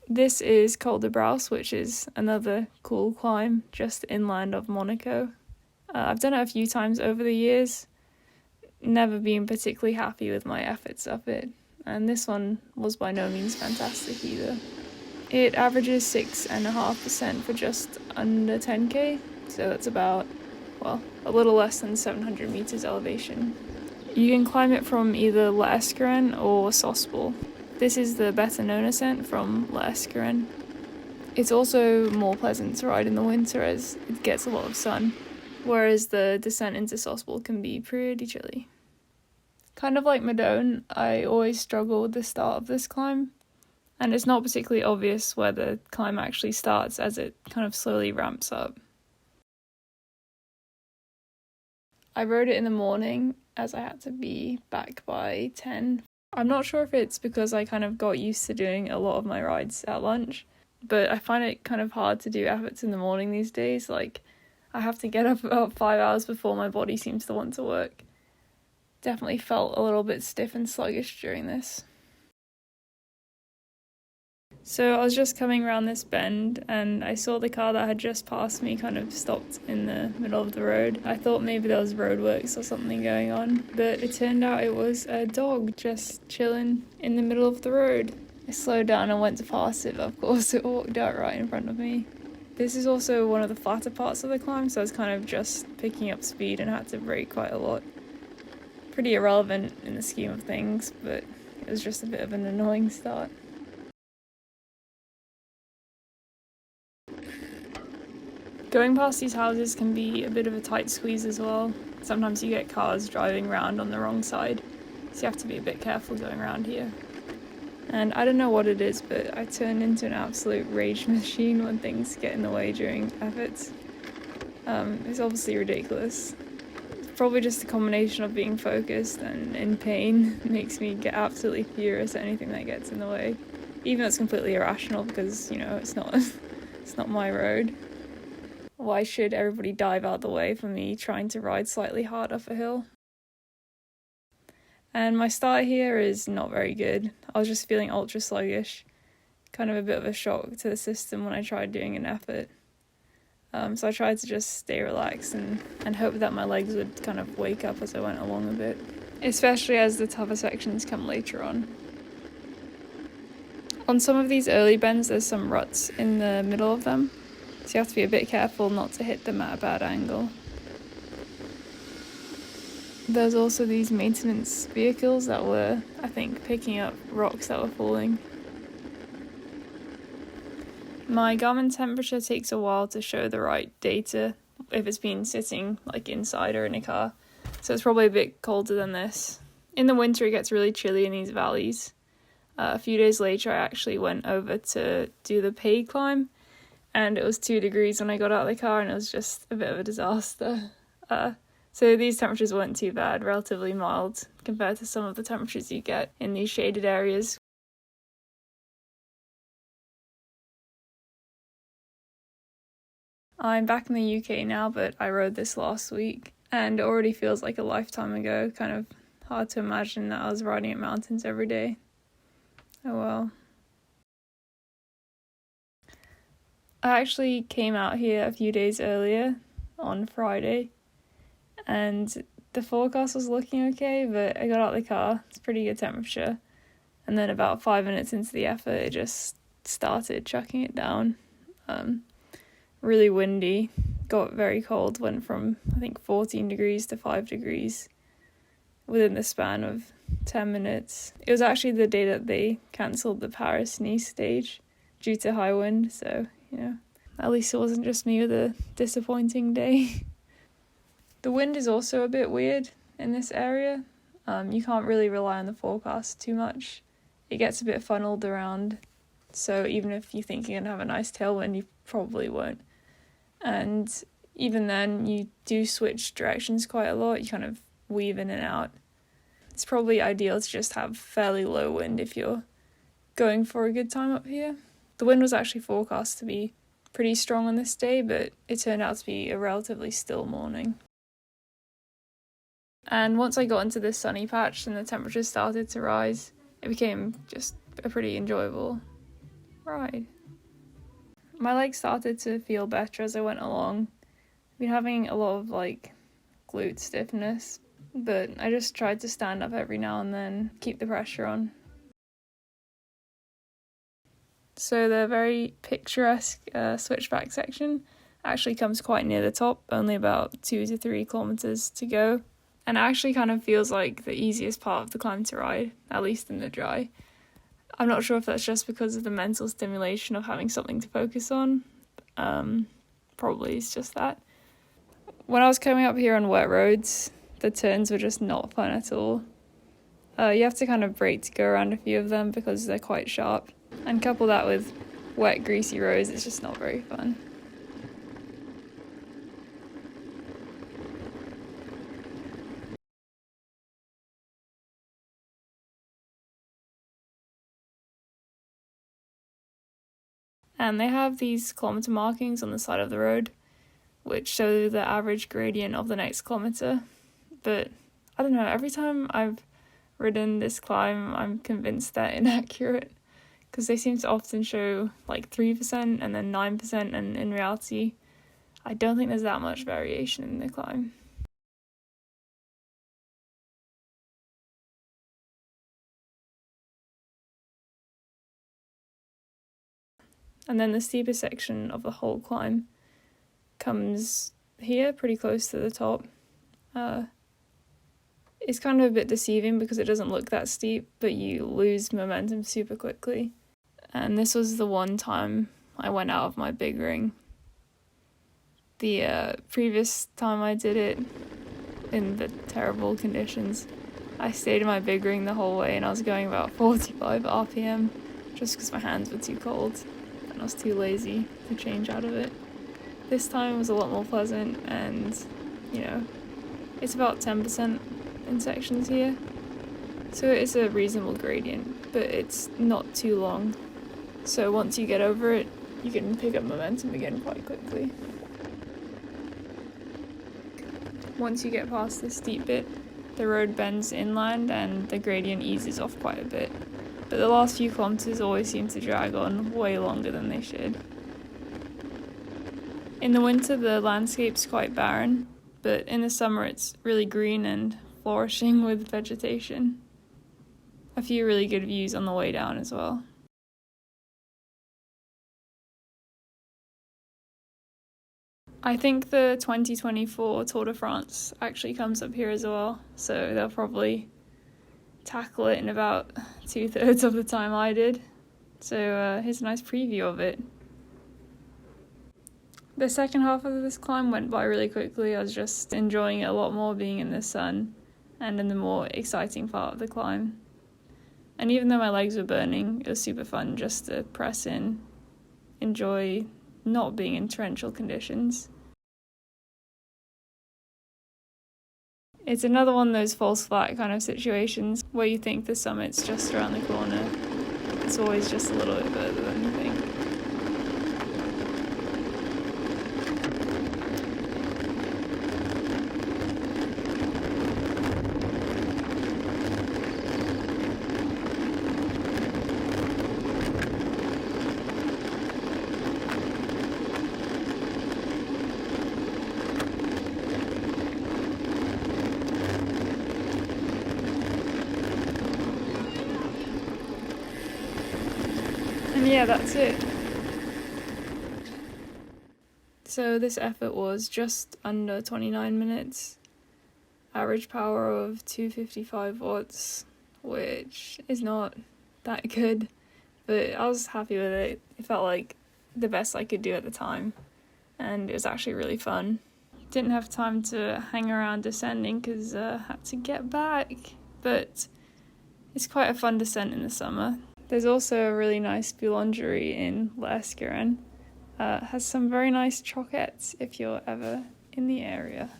This is Col de Braus, which is another cool climb just inland of Monaco. I've done it a few times over the years, never been particularly happy with my efforts up it, and this one was by no means fantastic either. It averages 6.5% for just under 10k, so that's about, well, a little less than 700 meters elevation. You can climb it from either La Escarène or Sospel. This is the better known ascent from La Escarène. It's also more pleasant to ride in the winter as it gets a lot of sun, whereas the descent into Sospel can be pretty chilly. Kind of like Madone, I always struggle with the start of this climb, and it's not particularly obvious where the climb actually starts as it kind of slowly ramps up. I rode it in the morning as I had to be back by 10. I'm not sure if it's because I kind of got used to doing a lot of my rides at lunch, but I find it kind of hard to do efforts in the morning these days. Like, I have to get up about 5 hours before my body seems to want to work. Definitely felt a little bit stiff and sluggish during this. So I was just coming around this bend and I saw the car that had just passed me kind of stopped in the middle of the road. I thought maybe there was roadworks or something going on, but it turned out it was a dog just chilling in the middle of the road. I slowed down and went to pass it, but of course it walked out right in front of me. This is also one of the flatter parts of the climb, so I was kind of just picking up speed and had to brake quite a lot. Pretty irrelevant in the scheme of things, but it was just a bit of an annoying start. Going past these houses can be a bit of a tight squeeze as well. Sometimes you get cars driving around on the wrong side, so you have to be a bit careful going around here. And I don't know what it is, but I turn into an absolute rage machine when things get in the way during efforts. It's obviously ridiculous. It's probably just a combination of being focused and in pain makes me get absolutely furious at anything that gets in the way. Even though it's completely irrational because, it's not it's not my road. Why should everybody dive out the way for me trying to ride slightly hard up a hill? And my start here is not very good. I was just feeling ultra sluggish, kind of a bit of a shock to the system when I tried doing an effort. So I tried to just stay relaxed and hope that my legs would kind of wake up as I went along a bit, especially as the tougher sections come later on. On some of these early bends, there's some ruts in the middle of them, so you have to be a bit careful not to hit them at a bad angle. There's also these maintenance vehicles that were, I think, picking up rocks that were falling. My Garmin temperature takes a while to show the right data if it's been sitting inside or in a car, so it's probably a bit colder than this. In the winter it gets really chilly in these valleys. A few days later I actually went over to do the paid climb, and it was 2 degrees when I got out of the car, and it was just a bit of a disaster. So these temperatures weren't too bad, relatively mild compared to some of the temperatures you get in these shaded areas. I'm back in the UK now, but I rode this last week, and it already feels like a lifetime ago. Kind of hard to imagine that I was riding at mountains every day. Oh well. I actually came out here a few days earlier, on Friday, and the forecast was looking okay, but I got out of the car, it's pretty good temperature, and then about 5 minutes into the effort it just started chucking it down. Really windy, got very cold, went from I think 14 degrees to 5 degrees within the span of 10 minutes. It was actually the day that they cancelled the Paris-Nice stage due to high wind, so at least it wasn't just me with a disappointing day. The wind is also a bit weird in this area. You can't really rely on the forecast too much. It gets a bit funneled around, so even if you think you're going to have a nice tailwind, you probably won't. And even then, you do switch directions quite a lot. You kind of weave in and out. It's probably ideal to just have fairly low wind if you're going for a good time up here. The wind was actually forecast to be pretty strong on this day, but it turned out to be a relatively still morning. And once I got into this sunny patch and the temperatures started to rise, it became just a pretty enjoyable ride. My legs started to feel better as I went along. I've been having a lot of glute stiffness, but I just tried to stand up every now and then, keep the pressure on. So the very picturesque switchback section actually comes quite near the top, only about 2 to 3 kilometers to go. And it actually kind of feels like the easiest part of the climb to ride, at least in the dry. I'm not sure if that's just because of the mental stimulation of having something to focus on. Probably it's just that. When I was coming up here on wet roads, the turns were just not fun at all. You have to kind of brake to go around a few of them because they're quite sharp. And couple that with wet, greasy roads, it's just not very fun. And they have these kilometre markings on the side of the road, which show the average gradient of the next kilometre. But I don't know, every time I've ridden this climb, I'm convinced they're inaccurate, because they seem to often show 3% and then 9%, and in reality, I don't think there's that much variation in the climb. And then the steepest section of the whole climb comes here, pretty close to the top. It's kind of a bit deceiving because it doesn't look that steep, but you lose momentum super quickly. And this was the one time I went out of my big ring. The previous time I did it, in the terrible conditions, I stayed in my big ring the whole way, and I was going about 45 RPM just because my hands were too cold and I was too lazy to change out of it. This time was a lot more pleasant, and it's about 10% in sections here, so it's a reasonable gradient, but it's not too long, so once you get over it, you can pick up momentum again quite quickly. Once you get past the steep bit, the road bends inland and the gradient eases off quite a bit, but the last few kilometers always seem to drag on way longer than they should. In the winter, the landscape's quite barren, but in the summer it's really green and flourishing with vegetation. A few really good views on the way down as well. I think the 2024 Tour de France actually comes up here as well, so they'll probably tackle it in about 2/3 of the time I did. So here's a nice preview of it. The second half of this climb went by really quickly. I was just enjoying it a lot more, being in the sun and in the more exciting part of the climb. And even though my legs were burning, it was super fun just to press in, enjoy not being in torrential conditions. It's another one of those false flat kind of situations where you think the summit's just around the corner. It's always just a little bit further than you think. And yeah, that's it. So this effort was just under 29 minutes, average power of 255 watts, which is not that good, but I was happy with it. It felt like the best I could do at the time, and it was actually really fun. Didn't have time to hang around descending because I had to get back, but it's quite a fun descent in the summer. There's also a really nice boulangerie in L'Esqueren. Has some very nice croquettes if you're ever in the area.